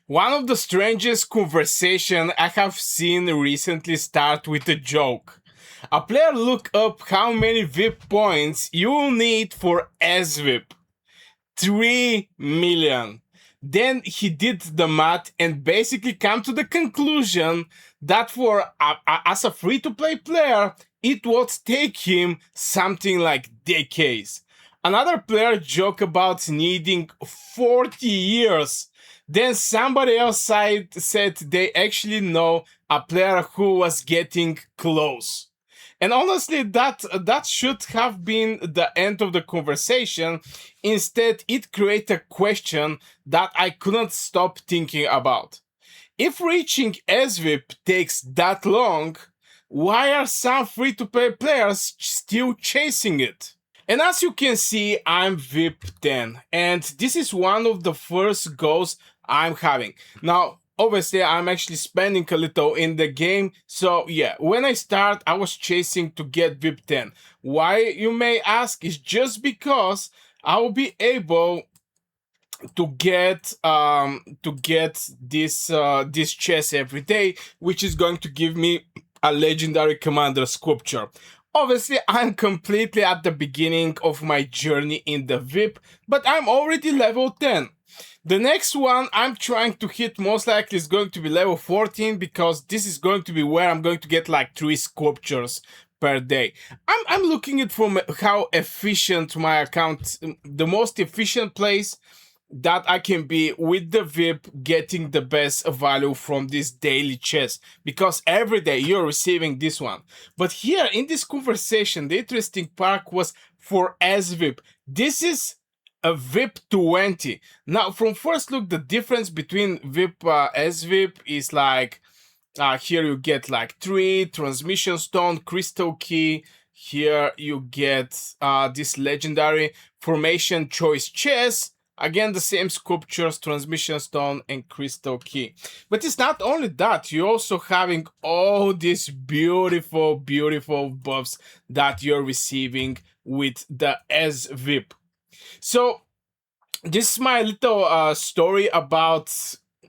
One of the strangest conversations I have seen recently start with a joke. A player look up how many VIP points you will need for SVIP. 3 million. Then he did the math and basically come to the conclusion that as a free-to-play player, it would take him something like decades. Another player joked about needing 40 years. Then somebody else said they actually know a player who was getting close. And honestly, that should have been the end of the conversation. Instead, it created a question that I couldn't stop thinking about. If reaching SVIP takes that long, why are some free-to-play players still chasing it? And as you can see, I'm VIP 10, and this is one of the first goals I'm having. Now, obviously, I'm actually spending a little in the game, so yeah, when I start, I was chasing to get VIP 10. Why, you may ask, is just because I will be able to get this chest every day, which is going to give me a legendary commander sculpture. Obviously, I'm completely at the beginning of my journey in the VIP, but I'm already level 10. The next one I'm trying to hit most likely is going to be level 14, because this is going to be where I'm going to get like 3 sculptures per day. I'm looking at from how efficient my account, the most efficient place that I can be with the VIP, getting the best value from this daily chest, because every day you're receiving this one. But here in this conversation, the interesting part was for SVIP. This is a VIP 20. Now, from first look, the difference between VIP SVIP is like, here you get like 3 transmission stone, crystal key. Here you get this legendary formation choice chest. Again, the same sculptures, transmission stone, and crystal key. But it's not only that, you're also having all these beautiful, beautiful buffs that you're receiving with the SVIP. So, this is my little story about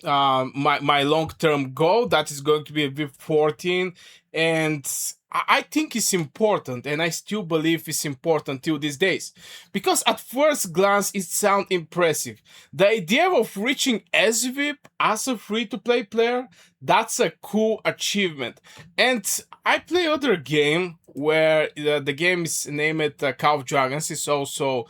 my long-term goal that is going to be VIP 14, and I think it's important, and I still believe it's important till these days, because at first glance it sounds impressive. The idea of reaching SVIP as a free-to-play player, that's a cool achievement. And I play other game where the game is named Call of Dragons. It's also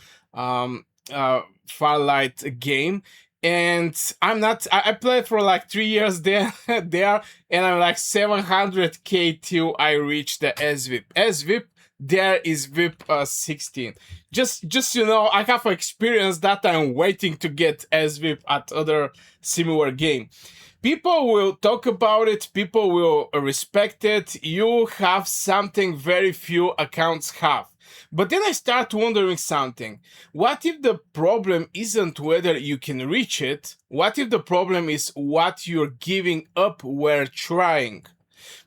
Farlight game, and I played for like 3 years there and I'm like 700k till I reach the SVIP. There is VIP 16. Just you know, I have experience that I'm waiting to get SVIP at other similar game. People will talk about it, people will respect it. You have something very few accounts have. But then I start wondering something. What if the problem isn't whether you can reach it? What if the problem is what you're giving up while trying?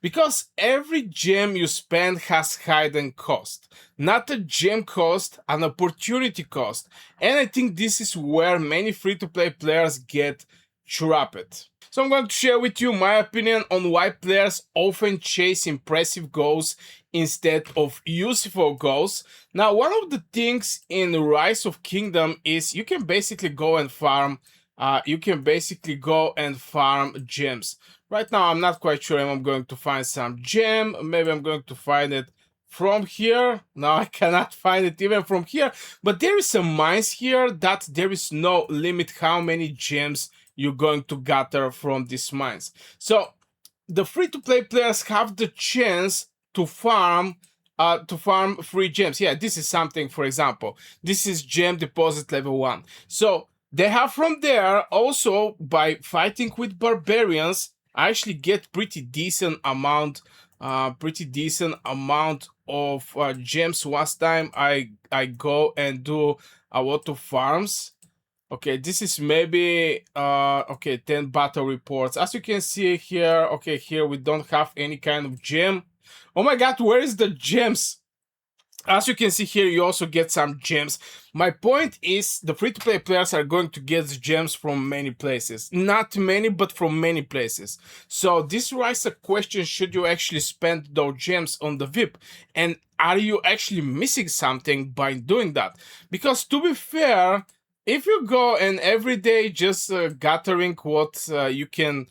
Because every gem you spend has hidden cost. Not a gem cost, an opportunity cost. And I think this is where many free-to-play players get trapped. So I'm going to share with you my opinion on why players often chase impressive goals instead of useful goals. Now, one of the things in Rise of Kingdom is you can basically go and farm gems. Right now, I'm not quite sure if I'm going to find some gem. Maybe I'm going to find it from here. Now I cannot find it even from here. But there is some mines here that there is no limit how many gems you're going to gather from these mines. So the free-to-play players have the chance to farm free gems. Yeah, this is something, for example. This is gem deposit level 1. So they have from there also, by fighting with barbarians, I actually get pretty decent amount of gems. Last time I go and do a lot of farms. Okay, this is maybe, okay, 10 battle reports. As you can see here, okay, here we don't have any kind of gem. Oh my god, where is the gems? As you can see here, you also get some gems. My point is the free-to-play players are going to get gems from many places. Not many, but from many places. So this raises a question, should you actually spend those gems on the VIP? And are you actually missing something by doing that? Because to be fair, if you go and every day just gathering what you can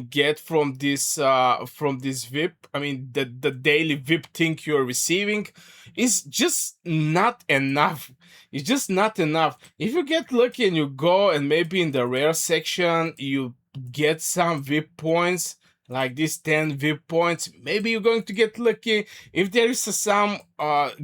get from this VIP, I mean the daily VIP thing you're receiving, is just not enough. It's just not enough. If you get lucky and you go and maybe in the rare section you get some VIP points, like these 10 VIP points, maybe you're going to get lucky. If there is some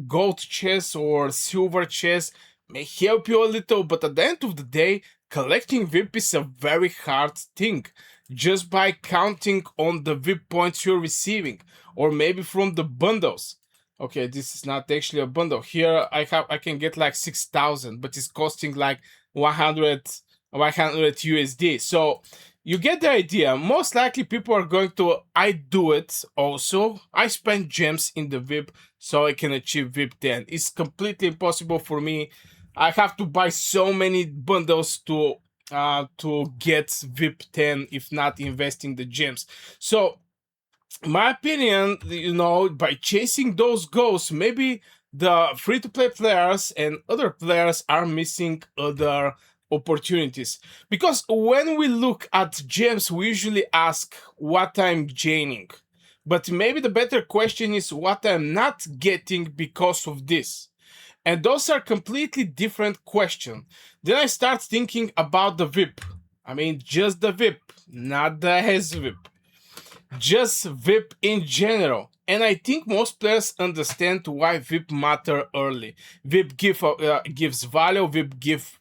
gold chest or silver chest, may help you a little, but at the end of the day, collecting VIP is a very hard thing. Just by counting on the VIP points you're receiving, or maybe from the bundles. Okay, this is not actually a bundle. Here I can get like 6,000, but it's costing like 100 USD. So you get the idea. Most likely people are going to, I do it also. I spend gems in the VIP so I can achieve VIP 10. It's completely impossible for me. I have to buy so many bundles to get VIP 10 if not investing the gems. So my opinion, by chasing those goals, maybe the free-to-play players and other players are missing other opportunities. Because when we look at gems, we usually ask what I'm gaining. But maybe the better question is what I'm not getting because of this. And those are completely different questions. Then I start thinking about the VIP. I mean, just the VIP, not the SVIP. Just VIP in general. And I think most players understand why VIP matter early. VIP gives value, VIP give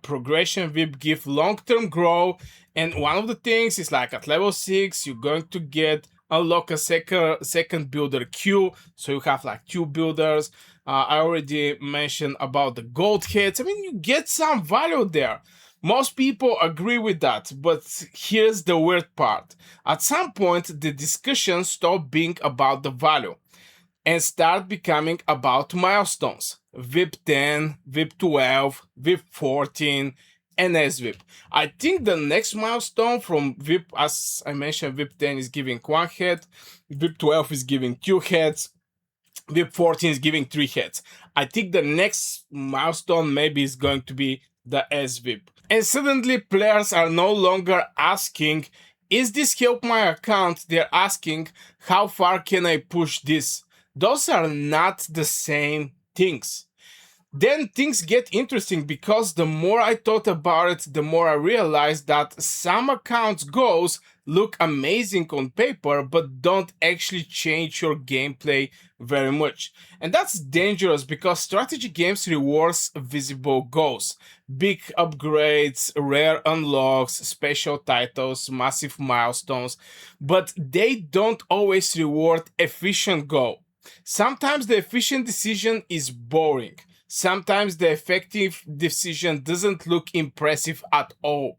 progression, VIP give long-term growth. And one of the things is like at level 6, you're going to unlock a second builder queue. So you have like 2 builders. I already mentioned about the gold hits. I mean, you get some value there. Most people agree with that, but here's the weird part. At some point, the discussion stopped being about the value and start becoming about milestones. VIP 10, VIP 12, VIP 14, and SVIP. I think the next milestone from VIP, as I mentioned, VIP 10 is giving 1 head, VIP 12 is giving 2 heads, VIP 14 is giving 3 heads. I think the next milestone maybe is going to be the SVIP. And suddenly players are no longer asking, is this help my account? They're asking, how far can I push this? Those are not the same things. Then things get interesting because the more I thought about it, the more I realized that some accounts goals look amazing on paper, but don't actually change your gameplay very much. And that's dangerous because strategy games rewards visible goals. Big upgrades, rare unlocks, special titles, massive milestones, but they don't always reward efficient goal. Sometimes the efficient decision is boring. Sometimes the effective decision doesn't look impressive at all.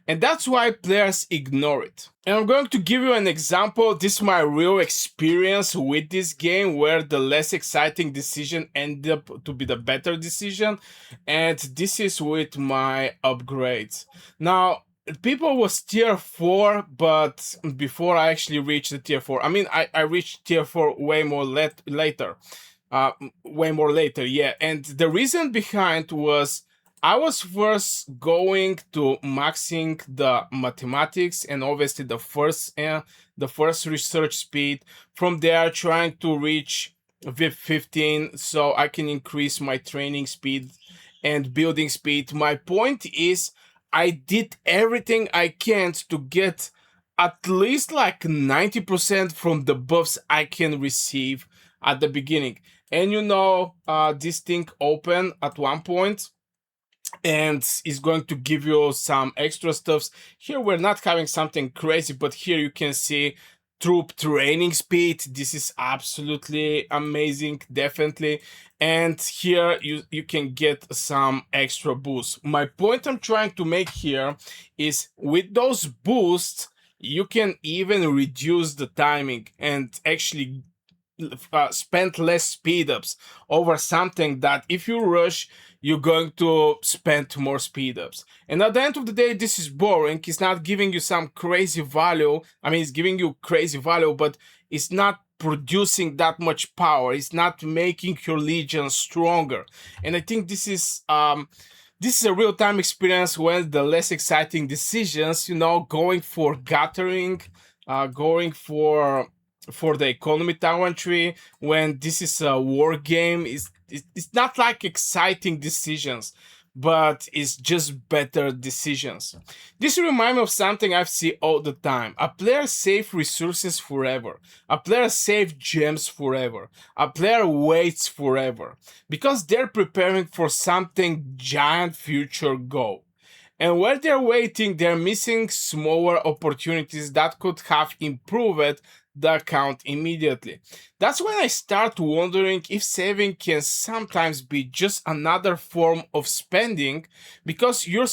And that's why players ignore it. And I'm going to give you an example. This is my real experience with this game where the less exciting decision ended up to be the better decision. And this is with my upgrades. Now, people was tier 4, but before I actually reached the tier 4, I mean, I reached tier 4 way more later. Way more later, yeah. And the reason behind was I was first going to maxing the mathematics and obviously the first research speed. From there, trying to reach VIP 15 so I can increase my training speed and building speed. My point is, I did everything I can to get at least like 90% from the buffs I can receive at the beginning. And this thing open at one point and is going to give you some extra stuffs. Here we're not having something crazy, but here you can see troop training speed. This is absolutely amazing, definitely. And here you can get some extra boosts. My point I'm trying to make here is with those boosts, you can even reduce the timing and actually spend less speed ups over something that if you rush, you're going to spend more speed ups. And at the end of the day, this is boring. It's not giving you some crazy value. I mean, it's giving you crazy value, but it's not producing that much power. It's not making your legion stronger. And I think this is a real-time experience when the less exciting decisions, going for gathering, going for the economy tower tree, when this is a war game, it's not like exciting decisions, but it's just better decisions. This reminds me of something I've seen all the time. A player save resources forever. A player save gems forever. A player waits forever because they're preparing for something giant future goal. And while they're waiting, they're missing smaller opportunities that could have improved the account immediately. That's when I start wondering if saving can sometimes be just another form of spending, because you're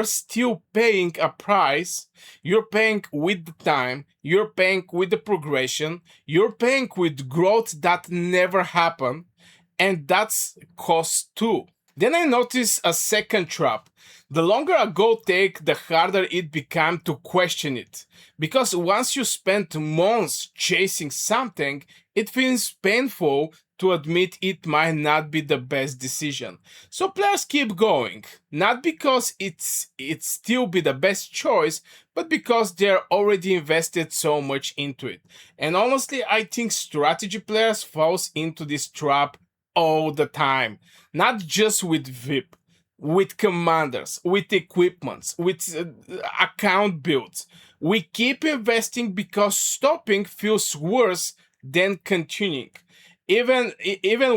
still paying a price. You're paying with the time, you're paying with the progression, you're paying with growth that never happened, and that's cost too. Then I notice a second trap. The longer a goal takes, the harder it becomes to question it. Because once you spend months chasing something, it feels painful to admit it might not be the best decision. So players keep going, not because it's still be the best choice, but because they're already invested so much into it. And honestly, I think strategy players falls into this trap all the time, not just with VIP, with commanders, with equipments, with account builds. We keep investing because stopping feels worse than continuing, even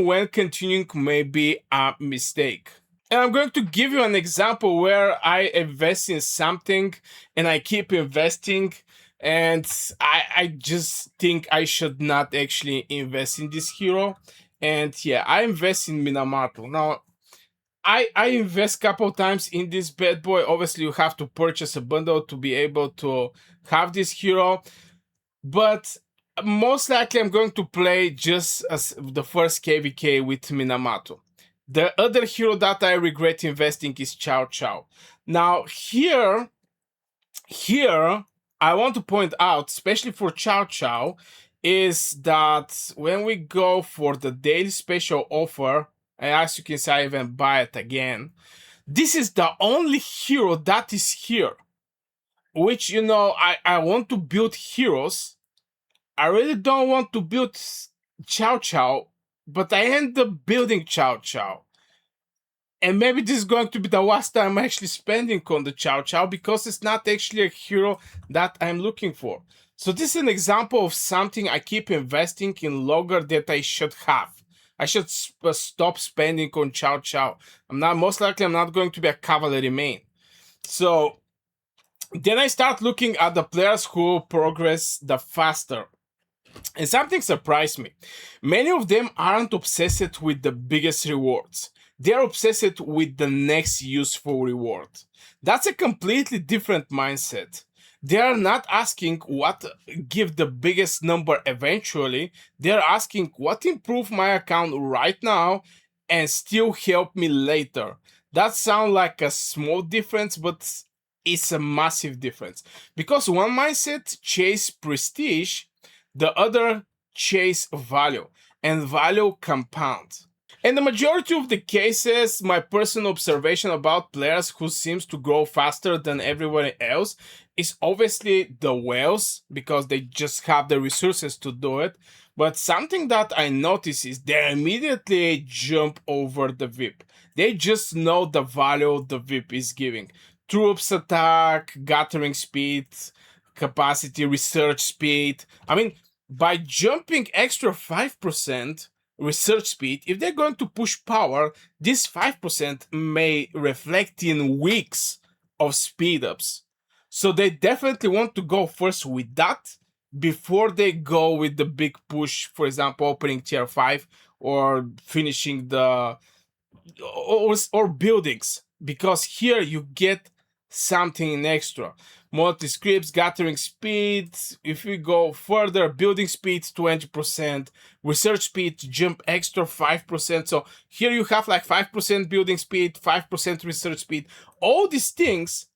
when continuing may be a mistake. And I'm going to give you an example where I invest in something and I keep investing, and I just think I should not actually invest in this hero. And yeah, I invest in Minamoto. Now, I invest couple times in this bad boy. Obviously, you have to purchase a bundle to be able to have this hero. But most likely I'm going to play just as the first KVK with Minamoto. The other hero that I regret investing is Chow Chow. Now, here, I want to point out, especially for Chow Chow, is that when we go for the daily special offer, and as you can see, I even buy it again. This is the only hero that is here, which, I want to build heroes. I really don't want to build Chow Chow, but I end up building Chow Chow. And maybe this is going to be the last time I'm actually spending on the Chow Chow, because it's not actually a hero that I'm looking for. So this is an example of something I keep investing in longer that I should have. I should stop spending on Chow Chow. I'm not going to be a cavalry main. So then I start looking at the players who progress the faster. And something surprised me. Many of them aren't obsessed with the biggest rewards. They're obsessed with the next useful reward. That's a completely different mindset. They are not asking what give the biggest number eventually. They're asking what improve my account right now and still help me later. That sounds like a small difference, but it's a massive difference. Because one mindset chase prestige, the other chase value, and value compounds. In the majority of the cases, my personal observation about players who seems to grow faster than everyone else is obviously the whales, because they just have the resources to do it. But something that I notice is they immediately jump over the VIP. They just know the value the VIP is giving. Troops attack, gathering speed, capacity, research speed. I mean, by jumping extra 5%, research speed, if they're going to push power, this 5% may reflect in weeks of speed ups. So they definitely want to go first with that before they go with the big push, for example, opening tier 5 or finishing the or buildings, because here you get something extra. multi-scripts, gathering speed. If we go further, building speed 20%, research speed jump extra 5%. So here you have like 5% building speed, 5% research speed. All these things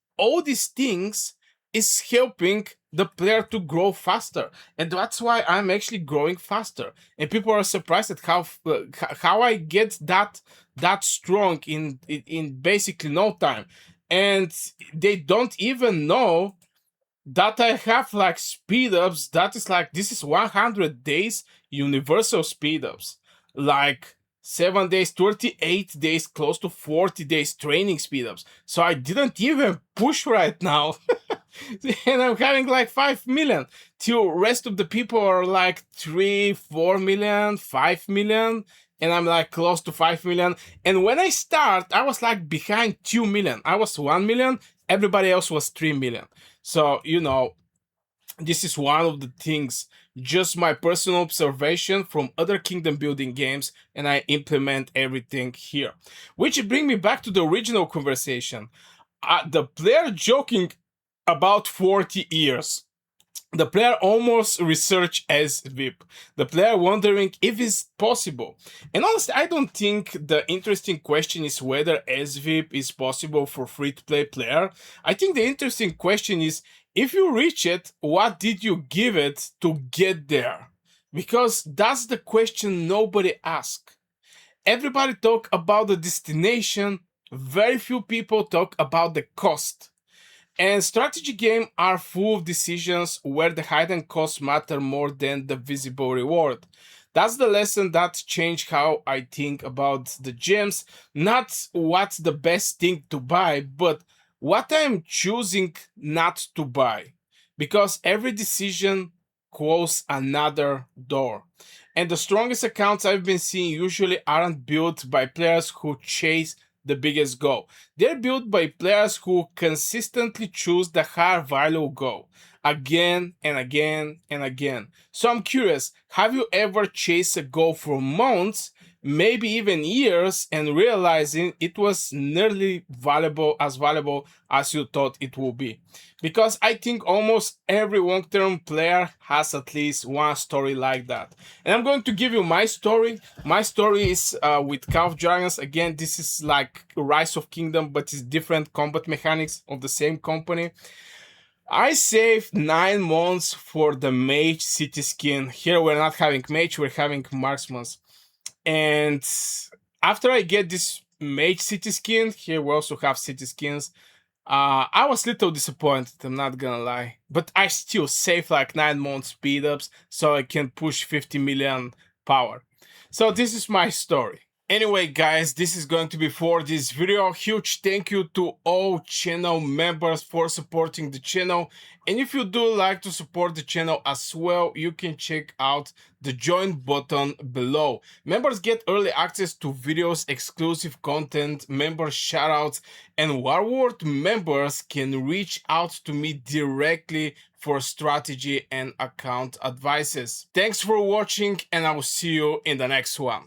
is helping the player to grow faster, and that's why I'm actually growing faster. And people are surprised at how I get that strong in basically no time, and they don't even know that I have like speed ups. That is like, this is 100 days universal speed ups, like 7 days, 38 days, close to 40 days training speed ups. So I didn't even push right now. And I'm having like 5 million. Till rest of the people are like 3, 4 million, 5 million. And I'm like close to 5 million. And when I start, I was like behind 2 million. I was 1 million. Everybody else was 3 million. So, you know, this is one of the things, just my personal observation from other kingdom building games, and I implement everything here. Which brings me back to the original conversation. The player joking about 40 years. The player almost research SVIP. The player wondering if it's possible. And honestly, I don't think the interesting question is whether SVIP is possible for free-to-play player. I think the interesting question is, if you reach it, what did you give it to get there? Because that's the question nobody asks. Everybody talk about the destination. Very few people talk about the cost. And strategy games are full of decisions where the hidden costs matter more than the visible reward. That's the lesson that changed how I think about the gems. Not what's the best thing to buy, but what I'm choosing not to buy. Because every decision closes another door. And the strongest accounts I've been seeing usually aren't built by players who chase the biggest goal. They're built by players who consistently choose the higher value goal again and again and again. So I'm curious, have you ever chased a goal for months, maybe even years, and realizing it was nearly valuable as you thought it would be? Because I think almost every long-term player has at least one story like that. And I'm going to give you my story. My story is with Call of Dragons. Again, this is like Rise of Kingdom, but it's different combat mechanics of the same company. I saved 9 months for the Mage City skin. Here we're not having Mage, we're having Marksman. And after I get this Mage City skin, here we also have City skins, I was a little disappointed, I'm not gonna lie. But I still saved like 9 months speed ups so I can push 50 million power. So this is my story. Anyway guys, this is going to be for this video. Huge thank you to all channel members for supporting the channel. And if you do like to support the channel as well, you can check out the join button below. Members get early access to videos, exclusive content, member shoutouts, and Warword members can reach out to me directly for strategy and account advices. Thanks for watching, and I will see you in the next one.